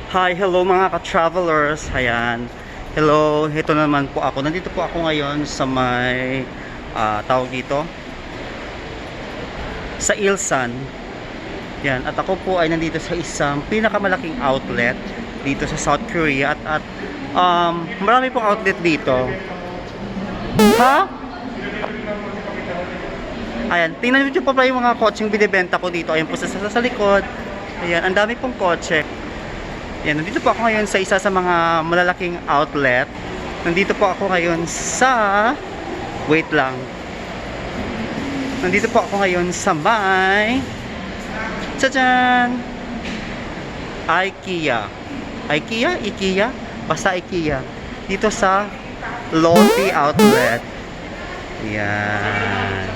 Hi, hello mga ka-travelers. Ayan. Hello, ito naman po ako. Nandito po ako ngayon sa may tawag dito sa Ilsan. Yan, at ako po ay nandito sa isang pinakamalaking outlet dito sa South Korea at marami pong outlet dito. Ha? Ayan, tingnan niyo po pala yung mga kotseng binibenta ko dito. Ayan po sa likod. Ayan, ang dami pong kotse. Yan, nandito po ako ngayon sa isa sa mga malalaking outlet. Nandito po ako ngayon sa... Wait lang. Nandito po ako ngayon sa may... Tadaan! IKEA. IKEA? IKEA? Basta IKEA. Dito sa Lotte outlet. Yan.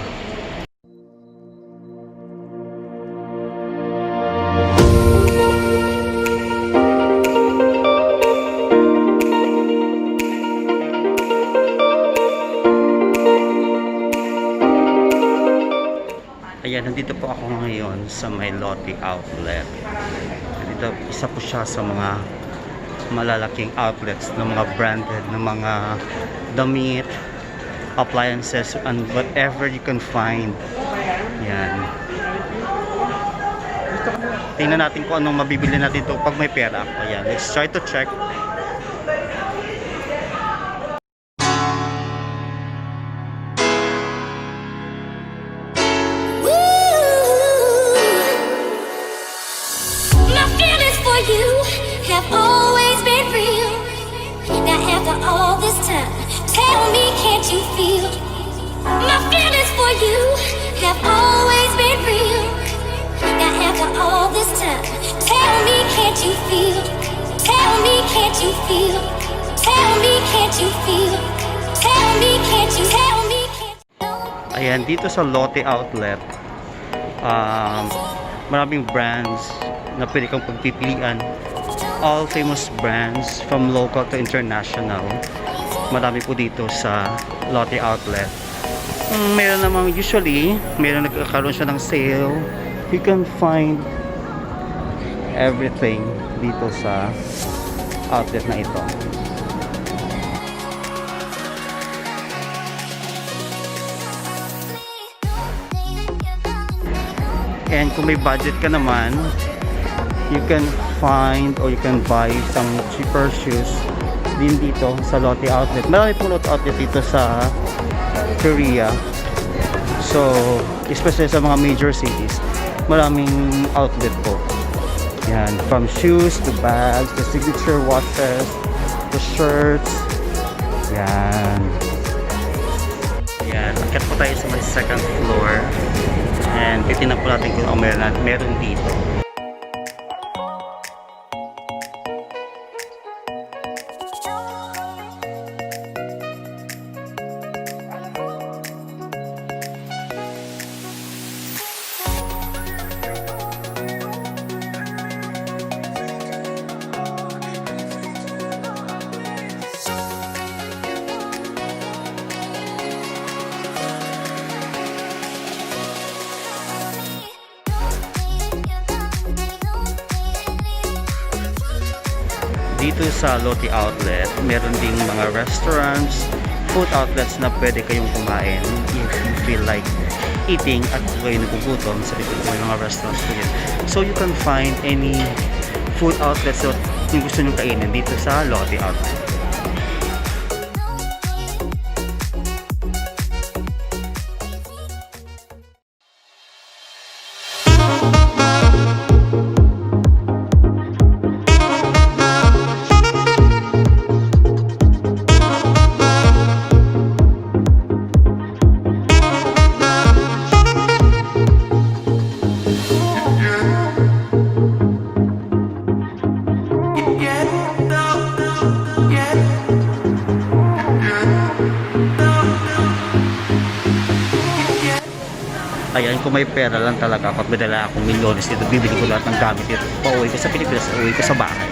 Ayan, nandito po ako ngayon sa may Lotte outlet. Nandito, isa po siya sa mga malalaking outlets ng mga branded, ng mga damit, appliances, and whatever you can find. Ayan. Tingnan natin kung anong mabibili natin ito pag may pera. Ayan, let's try to check. You have always been real. Now after all this time, tell me, can't you feel? My feelings for you have always been real. Now after all this time, tell me, can't you feel? Tell me, can't you feel? Tell me, can't you feel? Tell me, can't you? Tell me, can't you? Ayan, dito sa Lotte outlet, maraming brands na pwede kang pagpipilian. All famous brands from local to international. Marami po dito sa Lotte outlet. Meron namang usually, meron nagkakaroon siya ng sale. You can find everything dito sa outlet na ito. And kung may budget ka naman, you can find or you can buy some cheaper shoes din dito sa Lotte outlet. Marami pong Lotte outlet dito sa Korea. So, especially sa mga major cities, maraming outlet po. Yan, from shoes to bags, to signature watches, to shirts. Yan. Yan, akit po tayo sa may second floor. And titignan po natin kung meron dito. Dito sa Lotte outlet, meron ding mga restaurants, food outlets na pwede kayong kumain if you feel like eating at kayo nagugutom. Sa dito may mga restaurants po yun. So you can find any food outlets na yung gusto nyo kainin dito sa Lotte outlet. Ayan, kung may pera lang talaga, pag madala akong milyones dito, bibili ko lahat ng gamit dito. Pauwi ko sa Pilipinas, uuwi ko sa bahay.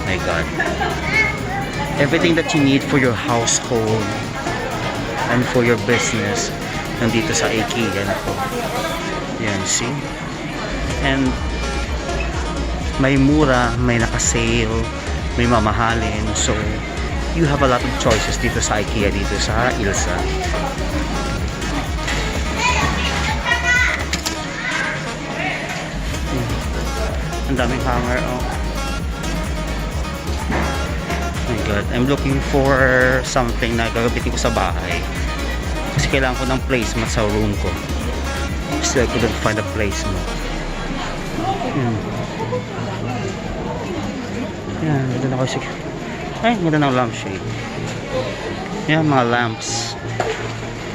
My God. Everything that you need for your household and for your business, nandito sa IKEA na po. Yan, see? And May mura, may naka-sale, may mamahalin. So, you have a lot of choices dito sa IKEA, dito sa Ilsa. Ang daming hanger, oh. Oh my god, I'm looking for something na gagamitin ko sa bahay. Kasi kailangan ko ng placemat sa room ko. Still, I couldn't find a placemat. Yan, ganda na kasi. Ay, ganda ng lampshade. Yan, mga lamps.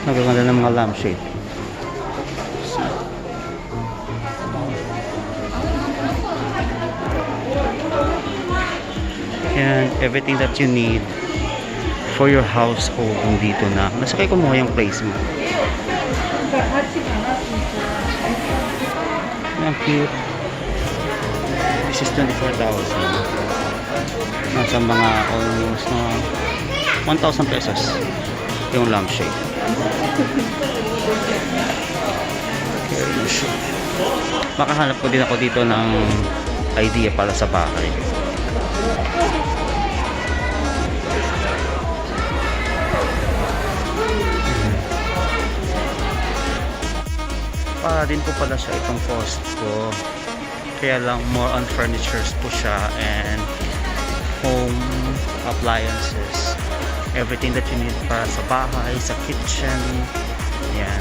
Nagaganda ng mga lampshade. Yan, everything that you need for your household dito na. Nasakay ko mo yung placemat. Yan, cute. This is 24,000. Nasa mga almost na 1,000 pesos yung lampshade. Makahanap ko din ako dito ng idea pala sa bahay. Para din po pala siya itong cost ko. Kaya lang more on furnitures po siya and home appliances. Everything that you need para sa bahay, sa kitchen. Yan.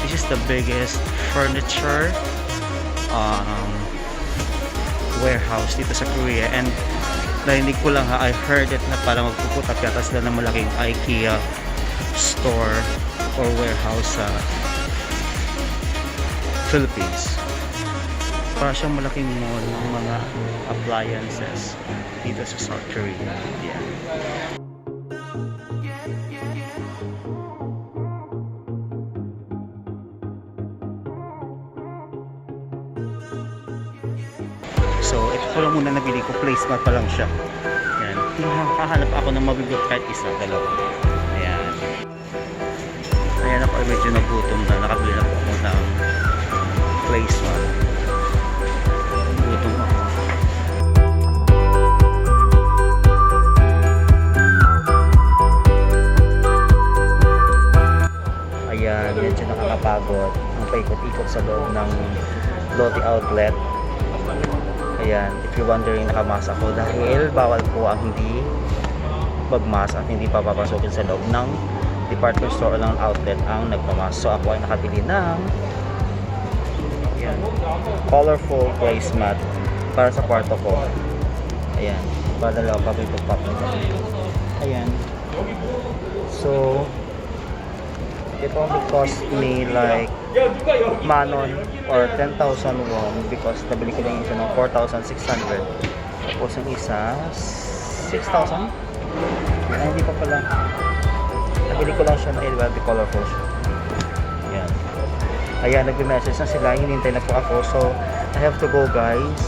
This is the biggest furniture warehouse dito sa Korea. And narinig ko lang I heard it na parang magpuputap yata sila ng malaking IKEA store or warehouse sa Philippines. Para siyang malaking mall ng mga appliances dito sa South Korea. Yeah. So, ito po lang muna nabili ko. Placemat pa lang siya. Yan. Nakahanap ako ng mabigot kahit isa, dalawa. Ayan. Ayan ako ay medyo nagutom na. Nakabili na po ako ng placemat. Gutom ako. Ayan, medyo nakakapagod. Ang paikot-ikot sa loob ng Lotte outlet. Ayan, if you're wondering, nakamas ako dahil bawal po ang hindi magmas at hindi papapasukin sa loob ng department store o ng outlet ang nagpamas. So ako ay nakabili ng ayan, colorful placemat para sa kwarto ko. Ayan, para dalawa pa pipag-pop nito. Ayan. So, it only cost me like manon or 10,000 won because nabili ko lang yung isa ng 4,600. Tapos yung isa 6,000. Ay, hindi pa pala. Nabili ko lang siya na 12 colorful siya. Ayan. Ayan, nag-message na sila. Hinintay na po ako. So, I have to go, guys.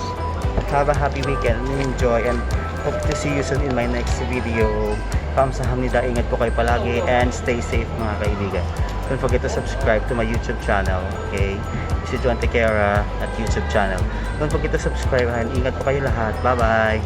Have a happy weekend and enjoy, and hope to see you soon in my next video. Kamsahamnida, ingat po kayo palagi and stay safe mga kaibigan. Don't forget to subscribe to my YouTube channel. Okay? This is Juan Tequera at YouTube channel. Don't forget to subscribe and ingat po kayo lahat. Bye-bye!